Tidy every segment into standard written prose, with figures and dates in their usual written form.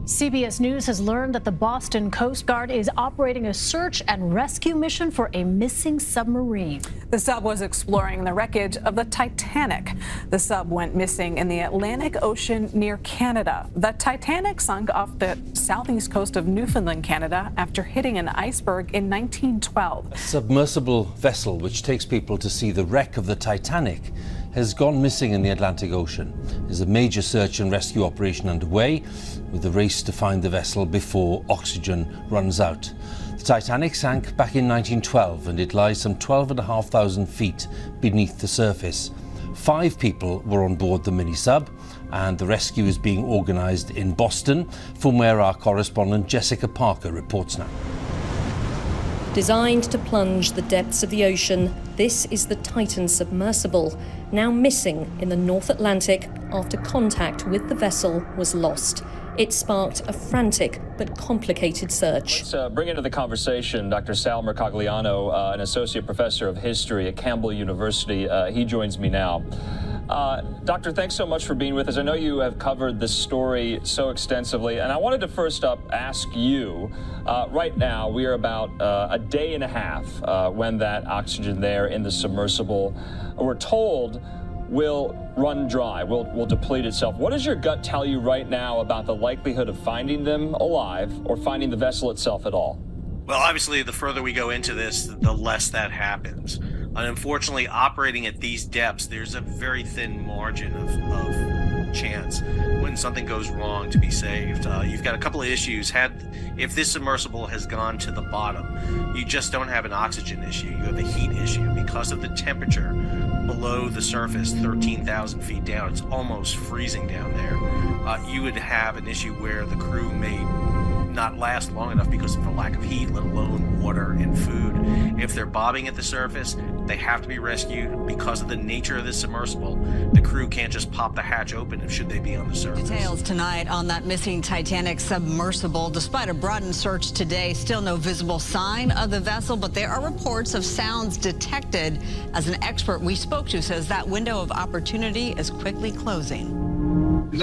CBS News has learned that the Boston Coast Guard is operating a search and rescue mission for a missing submarine. The sub was exploring the wreckage of the Titanic. The sub went missing in the Atlantic Ocean near Canada. The Titanic sunk off the southeast coast of Newfoundland, Canada, after hitting an iceberg in 1912. A submersible vessel which takes people to see the wreck of the Titanic has gone missing in the Atlantic Ocean. There's a major search and rescue operation underway, with the race to find the vessel before oxygen runs out. The Titanic sank back in 1912 and it lies some 12,500 feet beneath the surface. 5 people were on board the mini-sub, and the rescue is being organised in Boston, from where our correspondent Jessica Parker reports now. Designed to plunge the depths of the ocean, this is the Titan submersible, now missing in the North Atlantic after contact with the vessel was lost. It sparked a frantic but complicated search. Let's bring into the conversation Dr. Sal Mercogliano, an associate professor of history at Campbell University. He joins me now. Doctor, thanks so much for being with us. I know you have covered this story so extensively, and I wanted to first up ask you, right now we are about a day and a half when that oxygen there in the submersible, we're told, will run dry, will deplete itself. What does your gut tell you right now about the likelihood of finding them alive or finding the vessel itself at all? Well, obviously, the further we go into this, the less that happens. And unfortunately, operating at these depths, there's a very thin margin of chance when something goes wrong to be saved. You've got a couple of issues. If this submersible has gone to the bottom, you just don't have an oxygen issue. You have a heat issue because of the temperature below the surface, 13,000 feet down. It's almost freezing down there. You would have an issue where the crew may not last long enough because of the lack of heat, let alone water and food. If they're bobbing at the surface, they have to be rescued. Because of the nature of this submersible, the crew can't just pop the hatch open should they be on the surface. Details tonight on that missing Titanic submersible. Despite a broadened search today, still no visible sign of the vessel, but there are reports of sounds detected. As an expert we spoke to says that window of opportunity is quickly closing.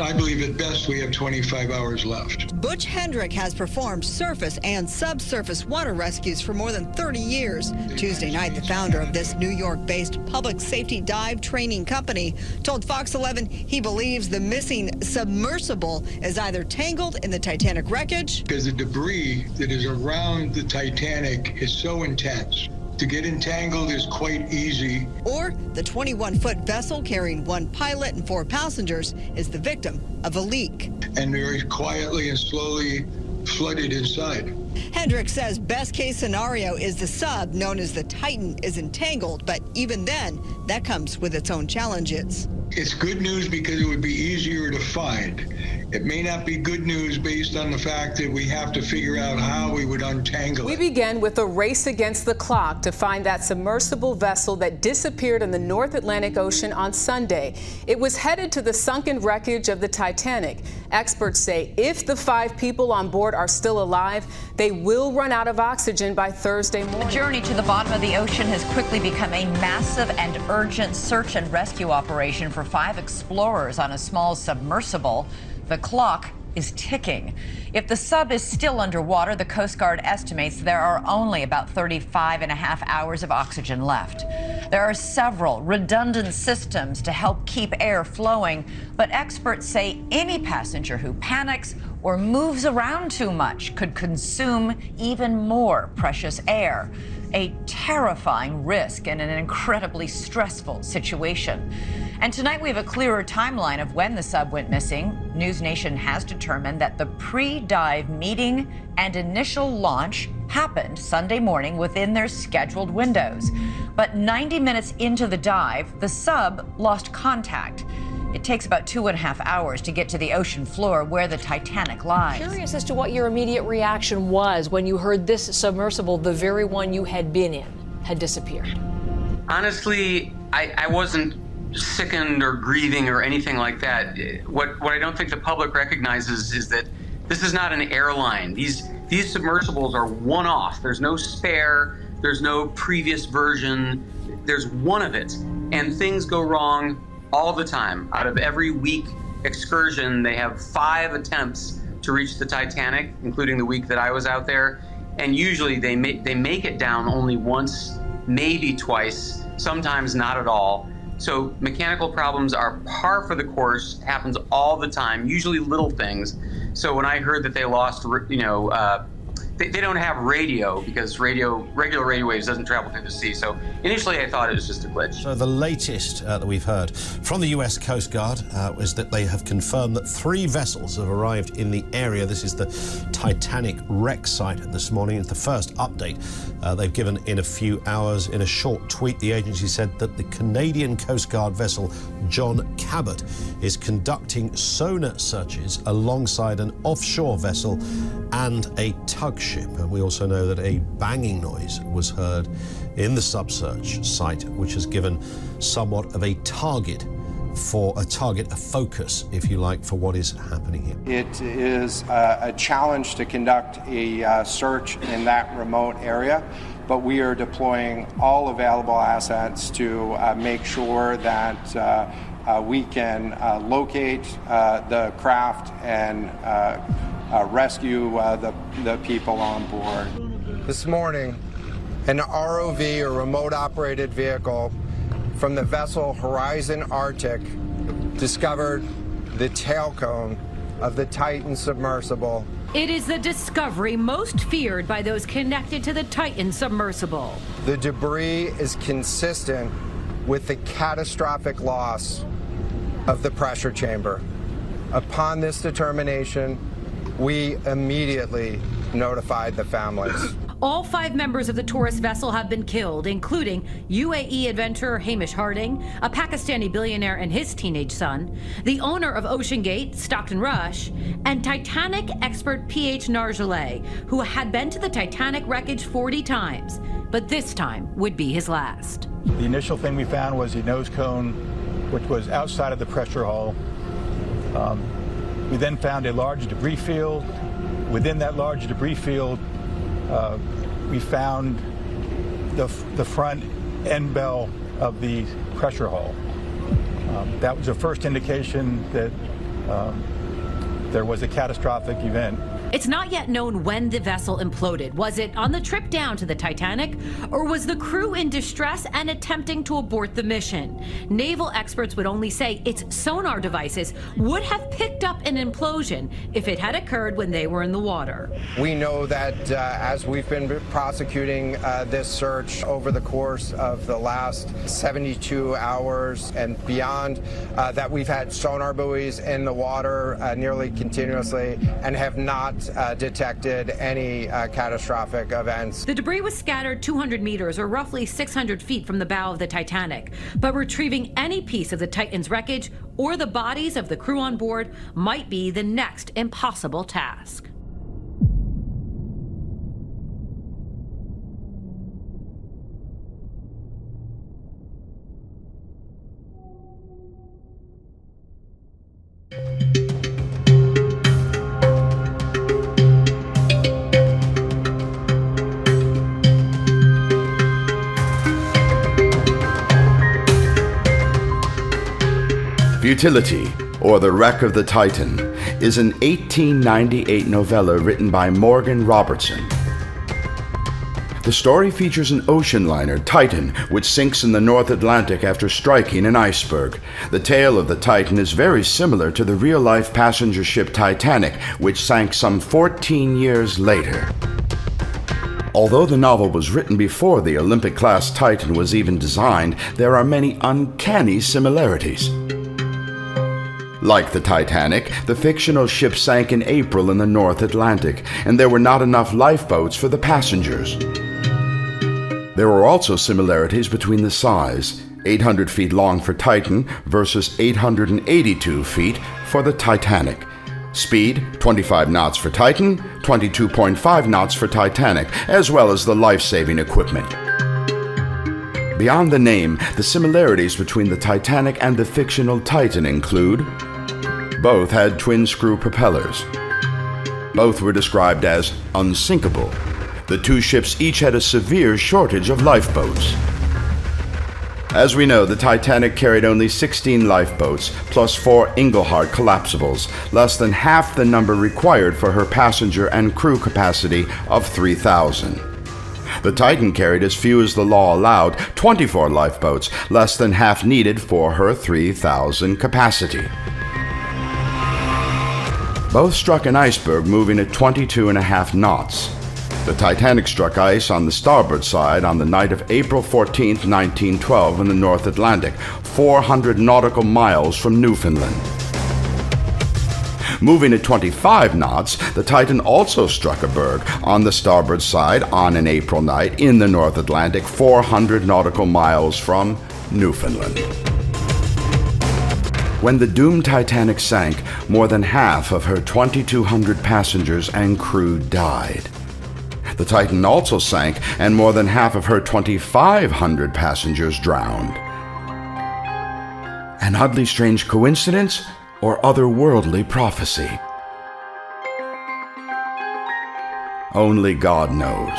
I believe at best we have 25 hours left. Butch Hendrick has performed surface and subsurface water rescues for more than 30 years. Tuesday night, the founder of this New York-based public safety dive training company told Fox 11 he believes the missing submersible is either tangled in the Titanic wreckage, because the debris that is around the Titanic is so intense. To get entangled is quite easy. Or the 21-foot vessel carrying 1 pilot and 4 passengers is the victim of a leak. And very quietly and slowly flooded inside. Hendrick says best case scenario is the sub, known as the Titan, is entangled, but even then, that comes with its own challenges. It's good news because it would be easier to find. It may not be good news based on the fact that we have to figure out how we would untangle it. We begin with a race against the clock to find that submersible vessel that disappeared in the North Atlantic Ocean on Sunday. It was headed to the sunken wreckage of the Titanic. Experts say if the 5 people on board are still alive, they will run out of oxygen by Thursday morning. The journey to the bottom of the ocean has quickly become a massive and urgent search and rescue operation for 5 explorers on a small submersible. The clock is ticking. If the sub is still underwater, the Coast Guard estimates there are only about 35.5 hours of oxygen left. There are several redundant systems to help keep air flowing, but experts say any passenger who panics or moves around too much could consume even more precious air. A terrifying risk and an incredibly stressful situation. And tonight we have a clearer timeline of when the sub went missing. News Nation has determined that the pre-dive meeting and initial launch happened Sunday morning within their scheduled windows. But 90 minutes into the dive, the sub lost contact. It takes about 2.5 hours to get to the ocean floor where the Titanic lies. Curious as to what your immediate reaction was when you heard this submersible, the very one you had been in, had disappeared. Honestly, I wasn't sickened or grieving or anything like that. What I don't think the public recognizes is that this is not an airline. These submersibles are one-off. There's no spare, there's no previous version, there's one of it. And things go wrong all the time. Out of every week excursion, they have 5 attempts to reach the Titanic, including the week that I was out there. And usually they make it down only once, maybe twice, sometimes not at all. So mechanical problems are par for the course, happens all the time, usually little things. So when I heard that they lost, they don't have radio because regular radio waves doesn't travel through the sea. So initially I thought it was just a glitch. So the latest that we've heard from the US Coast Guard is that they have confirmed that 3 vessels have arrived in the area. This is the Titanic wreck site this morning. It's the first update they've given in a few hours. In a short tweet, the agency said that the Canadian Coast Guard vessel John Cabot is conducting sonar searches alongside an offshore vessel and a tug ship. And we also know that a banging noise was heard in the subsearch site, which has given somewhat of a focus, if you like, for what is happening here. It is a challenge to conduct a search in that remote area, but we are deploying all available assets to make sure that we can locate the craft and rescue the people on board. This morning, an ROV, or remote operated vehicle, from the vessel Horizon Arctic discovered the tail cone of the Titan submersible. It is the discovery most feared by those connected to the Titan submersible. The debris is consistent with the catastrophic loss of the pressure chamber. Upon this determination, we immediately notified the families. All 5 members of the tourist vessel have been killed, including UAE adventurer Hamish Harding, a Pakistani billionaire and his teenage son, the owner of Ocean Gate, Stockton Rush, and Titanic expert P.H. Nargeolet, who had been to the Titanic wreckage 40 times, but this time would be his last. The initial thing we found was the nose cone, which was outside of the pressure hull. We then found a large debris field. Within that large debris field, we found the front end bell of the pressure hull. That was the first indication that there was a catastrophic event. It's not yet known when the vessel imploded. Was it on the trip down to the Titanic, or was the crew in distress and attempting to abort the mission? Naval experts would only say its sonar devices would have picked up an implosion if it had occurred when they were in the water. We know that as we've been prosecuting this search over the course of the last 72 hours and beyond, that we've had sonar buoys in the water nearly continuously and have not detected any catastrophic events. The debris was scattered 200 meters, or roughly 600 feet from the bow of the Titanic, but retrieving any piece of the Titan's wreckage or the bodies of the crew on board might be the next impossible task. Futility, or The Wreck of the Titan, is an 1898 novella written by Morgan Robertson. The story features an ocean liner, Titan, which sinks in the North Atlantic after striking an iceberg. The tale of the Titan is very similar to the real-life passenger ship Titanic, which sank some 14 years later. Although the novel was written before the Olympic-class Titan was even designed, there are many uncanny similarities. Like the Titanic, the fictional ship sank in April in the North Atlantic, and there were not enough lifeboats for the passengers. There were also similarities between the size, 800 feet long for Titan versus 882 feet for the Titanic. Speed, 25 knots for Titan, 22.5 knots for Titanic, as well as the life-saving equipment. Beyond the name, the similarities between the Titanic and the fictional Titan include: both had twin-screw propellers. Both were described as unsinkable. The two ships each had a severe shortage of lifeboats. As we know, the Titanic carried only 16 lifeboats, plus 4 Engelhard collapsibles, less than half the number required for her passenger and crew capacity of 3,000. The Titan carried as few as the law allowed, 24 lifeboats, less than half needed for her 3,000 capacity. Both struck an iceberg moving at 22.5 knots. The Titanic struck ice on the starboard side on the night of April 14, 1912 in the North Atlantic, 400 nautical miles from Newfoundland. Moving at 25 knots, the Titan also struck a berg on the starboard side on an April night in the North Atlantic, 400 nautical miles from Newfoundland. When the doomed Titanic sank, more than half of her 2,200 passengers and crew died. The Titan also sank, and more than half of her 2,500 passengers drowned. An oddly strange coincidence or otherworldly prophecy? Only God knows.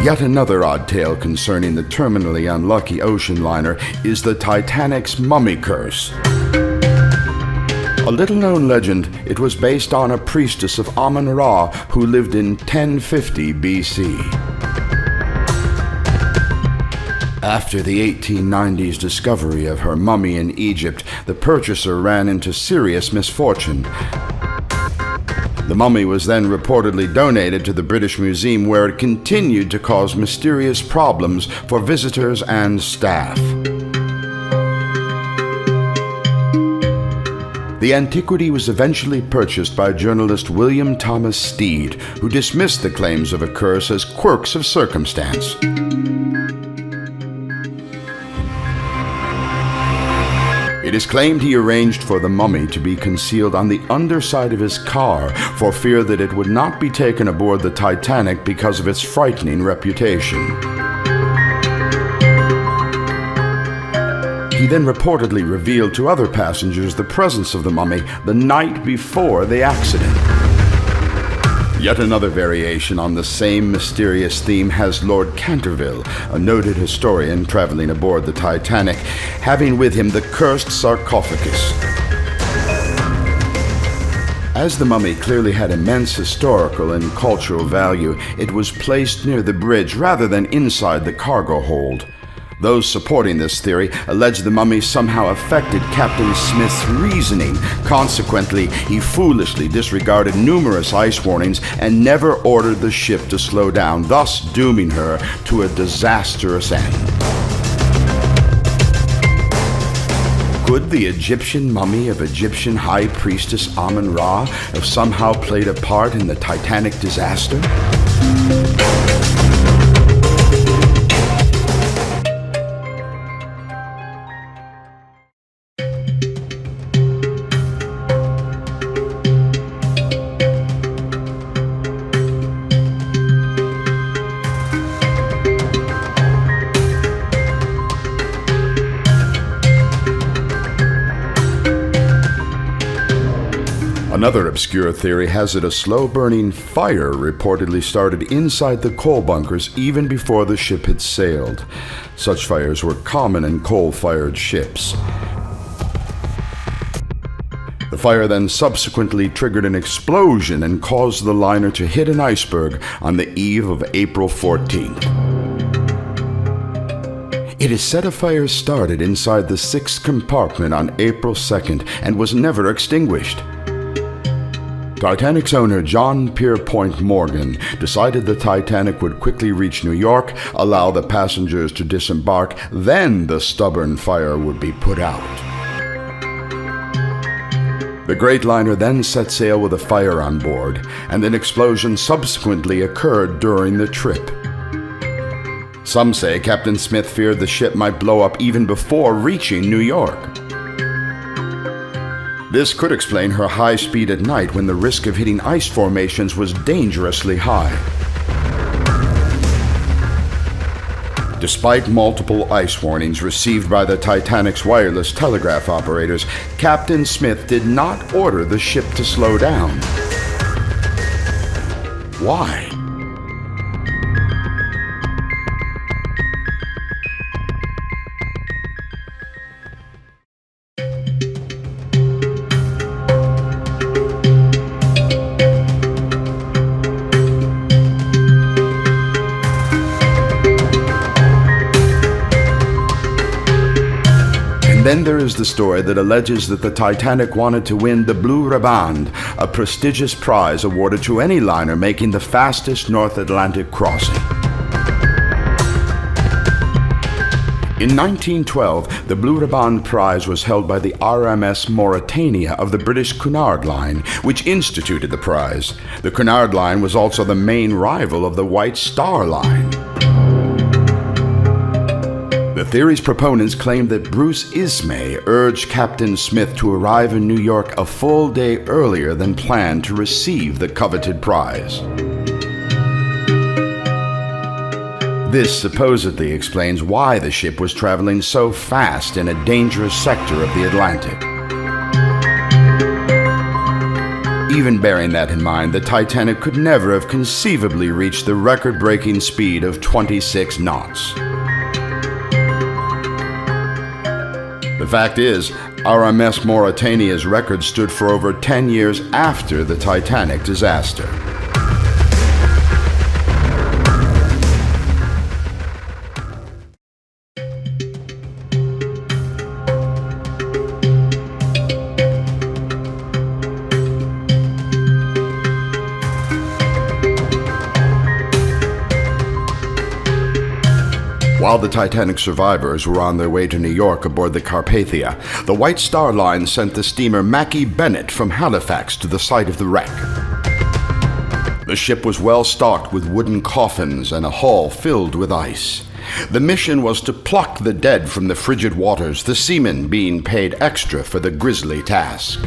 Yet another odd tale concerning the terminally unlucky ocean liner is the Titanic's mummy curse. A little-known legend, it was based on a priestess of Amun-Ra who lived in 1050 BC. After the 1890s discovery of her mummy in Egypt, the purchaser ran into serious misfortune. The mummy was then reportedly donated to the British Museum, where it continued to cause mysterious problems for visitors and staff. The antiquity was eventually purchased by journalist William Thomas Steed, who dismissed the claims of a curse as quirks of circumstance. It is claimed he arranged for the mummy to be concealed on the underside of his car for fear that it would not be taken aboard the Titanic because of its frightening reputation. He then reportedly revealed to other passengers the presence of the mummy the night before the accident. Yet another variation on the same mysterious theme has Lord Canterville, a noted historian traveling aboard the Titanic, having with him the cursed sarcophagus. As the mummy clearly had immense historical and cultural value, it was placed near the bridge rather than inside the cargo hold. Those supporting this theory allege the mummy somehow affected Captain Smith's reasoning. Consequently, he foolishly disregarded numerous ice warnings and never ordered the ship to slow down, thus dooming her to a disastrous end. Could the Egyptian mummy of Egyptian High Priestess Amun-Ra have somehow played a part in the Titanic disaster? Another obscure theory has it a slow-burning fire reportedly started inside the coal bunkers even before the ship had sailed. Such fires were common in coal-fired ships. The fire then subsequently triggered an explosion and caused the liner to hit an iceberg on the eve of April 14th. It is said a fire started inside the 6th compartment on April 2nd and was never extinguished. Titanic's owner, John Pierpont Morgan, decided the Titanic would quickly reach New York, allow the passengers to disembark, then the stubborn fire would be put out. The great liner then set sail with a fire on board, and an explosion subsequently occurred during the trip. Some say Captain Smith feared the ship might blow up even before reaching New York. This could explain her high speed at night when the risk of hitting ice formations was dangerously high. Despite multiple ice warnings received by the Titanic's wireless telegraph operators, Captain Smith did not order the ship to slow down. Why? Then there is the story that alleges that the Titanic wanted to win the Blue Riband, a prestigious prize awarded to any liner making the fastest North Atlantic crossing. In 1912, the Blue Riband Prize was held by the RMS Mauretania of the British Cunard Line, which instituted the prize. The Cunard Line was also the main rival of the White Star Line. The theory's proponents claimed that Bruce Ismay urged Captain Smith to arrive in New York a full day earlier than planned to receive the coveted prize. This supposedly explains why the ship was traveling so fast in a dangerous sector of the Atlantic. Even bearing that in mind, the Titanic could never have conceivably reached the record-breaking speed of 26 knots. The fact is, RMS Mauretania's record stood for over 10 years after the Titanic disaster. While the Titanic survivors were on their way to New York aboard the Carpathia, the White Star Line sent the steamer Mackie Bennett from Halifax to the site of the wreck. The ship was well stocked with wooden coffins and a hull filled with ice. The mission was to pluck the dead from the frigid waters, the seamen being paid extra for the grisly task.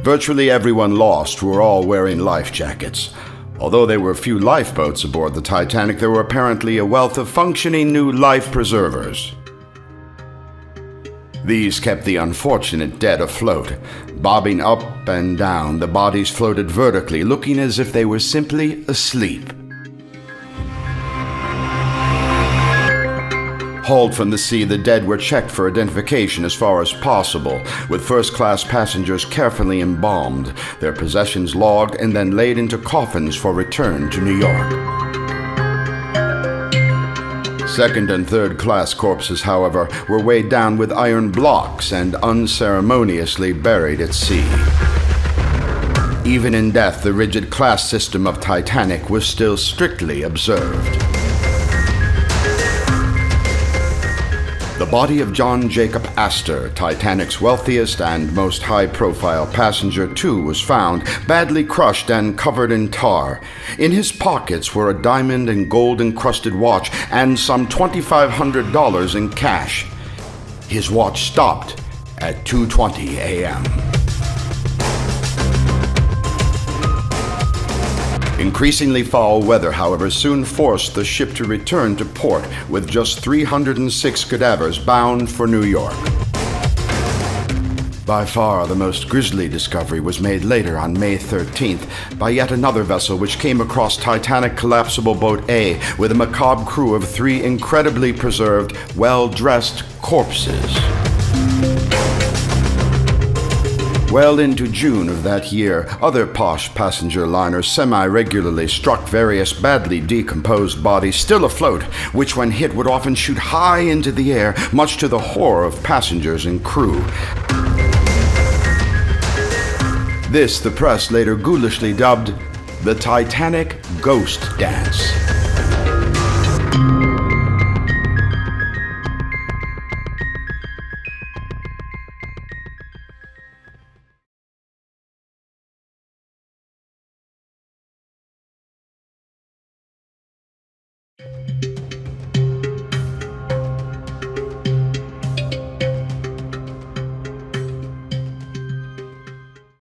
Virtually everyone lost were all wearing life jackets. Although there were few lifeboats aboard the Titanic, there were apparently a wealth of functioning new life preservers. These kept the unfortunate dead afloat. Bobbing up and down, the bodies floated vertically, looking as if they were simply asleep. Hauled from the sea, the dead were checked for identification as far as possible, with first-class passengers carefully embalmed, their possessions logged, and then laid into coffins for return to New York. Second- and third-class corpses, however, were weighed down with iron blocks and unceremoniously buried at sea. Even in death, the rigid class system of Titanic was still strictly observed. The body of John Jacob Astor, Titanic's wealthiest and most high-profile passenger, too, was found, badly crushed and covered in tar. In his pockets were a diamond and gold-encrusted watch and some $2,500 in cash. His watch stopped at 2:20 a.m. Increasingly foul weather, however, soon forced the ship to return to port with just 306 cadavers bound for New York. By far the most grisly discovery was made later on May 13th by yet another vessel which came across Titanic collapsible boat A with a macabre crew of 3 incredibly preserved, well-dressed corpses. Well into June of that year, other posh passenger liners semi-regularly struck various badly decomposed bodies still afloat, which when hit would often shoot high into the air, much to the horror of passengers and crew. This the press later ghoulishly dubbed the Titanic Ghost Dance.